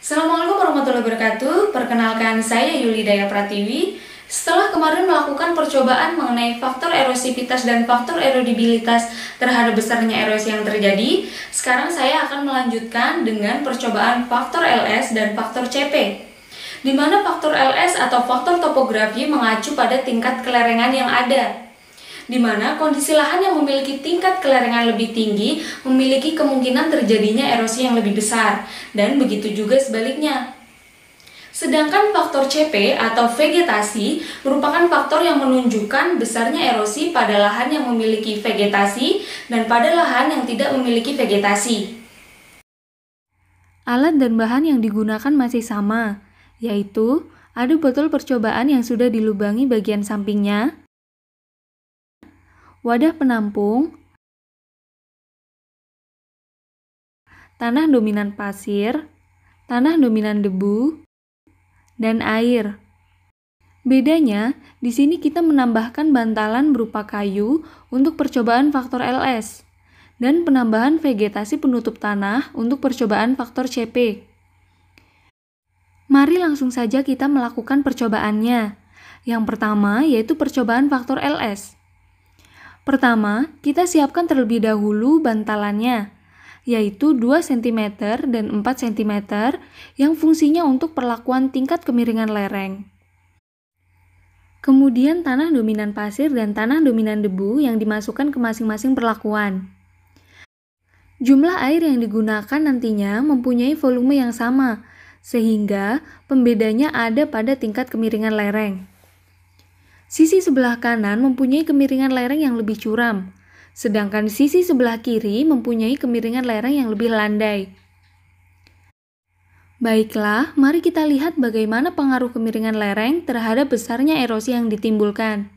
Assalamualaikum warahmatullahi wabarakatuh. Perkenalkan, saya Yulidaya Pratiwi. Setelah kemarin melakukan percobaan mengenai faktor erosivitas dan faktor erodibilitas terhadap besarnya erosi yang terjadi, sekarang saya akan melanjutkan dengan percobaan faktor LS dan faktor CP, di mana faktor LS atau faktor topografi mengacu pada tingkat kelerengan yang ada, di mana kondisi lahan yang memiliki tingkat kelerengan lebih tinggi memiliki kemungkinan terjadinya erosi yang lebih besar, dan begitu juga sebaliknya. Sedangkan faktor CP atau vegetasi merupakan faktor yang menunjukkan besarnya erosi pada lahan yang memiliki vegetasi dan pada lahan yang tidak memiliki vegetasi. Alat dan bahan yang digunakan masih sama, yaitu ada botol percobaan yang sudah dilubangi bagian sampingnya, wadah penampung, tanah dominan pasir, tanah dominan debu, dan air. Bedanya, di sini kita menambahkan bantalan berupa kayu untuk percobaan faktor LS, dan penambahan vegetasi penutup tanah untuk percobaan faktor CP. Mari langsung saja kita melakukan percobaannya. Yang pertama yaitu percobaan faktor LS. Pertama, kita siapkan terlebih dahulu bantalannya, yaitu 2 cm dan 4 cm yang fungsinya untuk perlakuan tingkat kemiringan lereng. Kemudian tanah dominan pasir dan tanah dominan debu yang dimasukkan ke masing-masing perlakuan. Jumlah air yang digunakan nantinya mempunyai volume yang sama, sehingga pembedanya ada pada tingkat kemiringan lereng. Sisi sebelah kanan mempunyai kemiringan lereng yang lebih curam, sedangkan sisi sebelah kiri mempunyai kemiringan lereng yang lebih landai. Baiklah, mari kita lihat bagaimana pengaruh kemiringan lereng terhadap besarnya erosi yang ditimbulkan.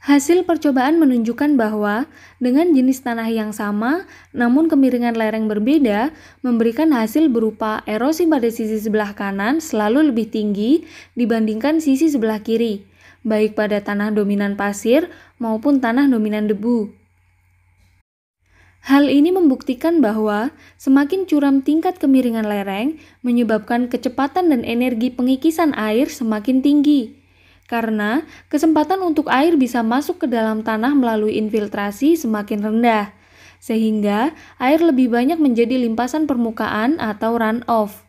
Hasil percobaan menunjukkan bahwa dengan jenis tanah yang sama, namun kemiringan lereng berbeda, memberikan hasil berupa erosi pada sisi sebelah kanan selalu lebih tinggi dibandingkan sisi sebelah kiri, baik pada tanah dominan pasir maupun tanah dominan debu. Hal ini membuktikan bahwa semakin curam tingkat kemiringan lereng menyebabkan kecepatan dan energi pengikisan air semakin tinggi, karena kesempatan untuk air bisa masuk ke dalam tanah melalui infiltrasi semakin rendah, sehingga air lebih banyak menjadi limpasan permukaan atau runoff.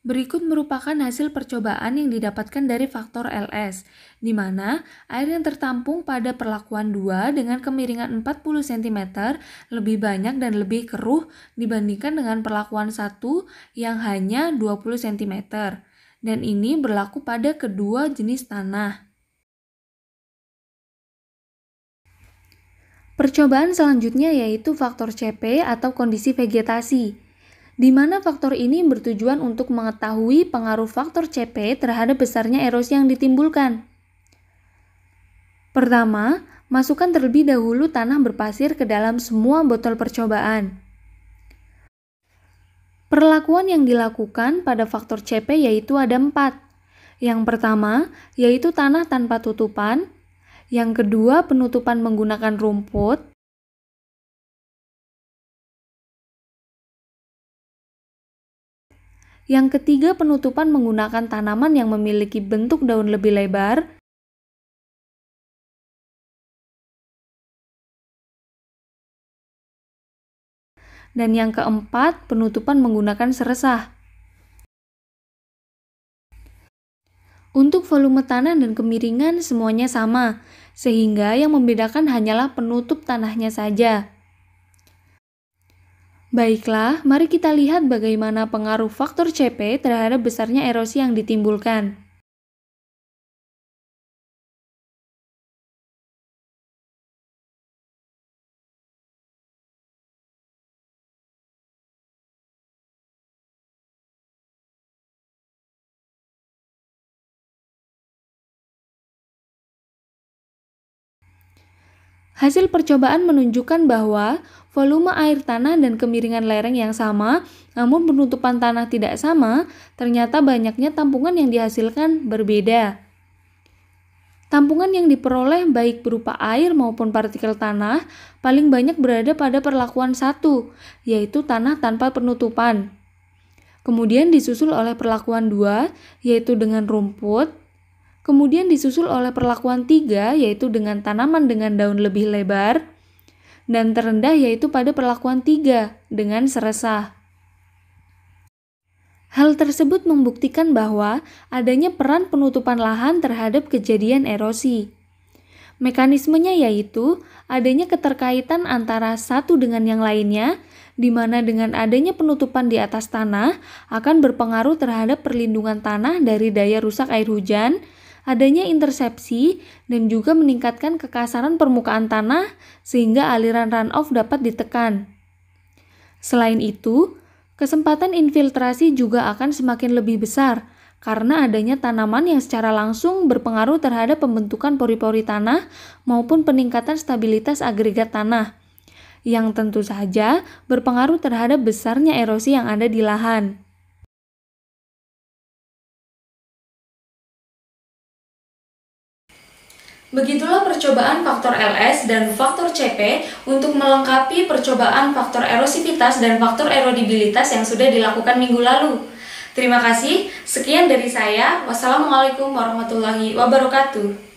Berikut merupakan hasil percobaan yang didapatkan dari faktor LS, di mana air yang tertampung pada perlakuan 2 dengan kemiringan 40 cm lebih banyak dan lebih keruh dibandingkan dengan perlakuan 1 yang hanya 20 cm, dan ini berlaku pada kedua jenis tanah. Percobaan selanjutnya yaitu faktor CP atau kondisi vegetasi, di mana faktor ini bertujuan untuk mengetahui pengaruh faktor CP terhadap besarnya erosi yang ditimbulkan. Pertama, masukkan terlebih dahulu tanah berpasir ke dalam semua botol percobaan. Perlakuan yang dilakukan pada faktor CP yaitu ada 4. Yang pertama, yaitu tanah tanpa tutupan. Yang kedua, penutupan menggunakan rumput. Yang ketiga, penutupan menggunakan tanaman yang memiliki bentuk daun lebih lebar. Dan yang keempat, penutupan menggunakan seresah. Untuk volume tanah dan kemiringan semuanya sama, sehingga yang membedakan hanyalah penutup tanahnya saja. Baiklah, mari kita lihat bagaimana pengaruh faktor CP terhadap besarnya erosi yang ditimbulkan. Hasil percobaan menunjukkan bahwa volume air tanah dan kemiringan lereng yang sama, namun penutupan tanah tidak sama, ternyata banyaknya tampungan yang dihasilkan berbeda. Tampungan yang diperoleh baik berupa air maupun partikel tanah paling banyak berada pada perlakuan 1, yaitu tanah tanpa penutupan. Kemudian disusul oleh perlakuan 2, yaitu dengan rumput. Kemudian disusul oleh perlakuan 3, yaitu dengan tanaman dengan daun lebih lebar. Dan terendah yaitu pada perlakuan 3, dengan seresah. Hal tersebut membuktikan bahwa adanya peran penutupan lahan terhadap kejadian erosi. Mekanismenya yaitu adanya keterkaitan antara satu dengan yang lainnya, di mana dengan adanya penutupan di atas tanah akan berpengaruh terhadap perlindungan tanah dari daya rusak air hujan, adanya intersepsi, dan juga meningkatkan kekasaran permukaan tanah sehingga aliran runoff dapat ditekan. Selain itu, kesempatan infiltrasi juga akan semakin lebih besar karena adanya tanaman yang secara langsung berpengaruh terhadap pembentukan pori-pori tanah maupun peningkatan stabilitas agregat tanah, yang tentu saja berpengaruh terhadap besarnya erosi yang ada di lahan. Begitulah percobaan faktor LS dan faktor CP untuk melengkapi percobaan faktor erosivitas dan faktor erodibilitas yang sudah dilakukan minggu lalu. Terima kasih, sekian dari saya. Wassalamualaikum warahmatullahi wabarakatuh.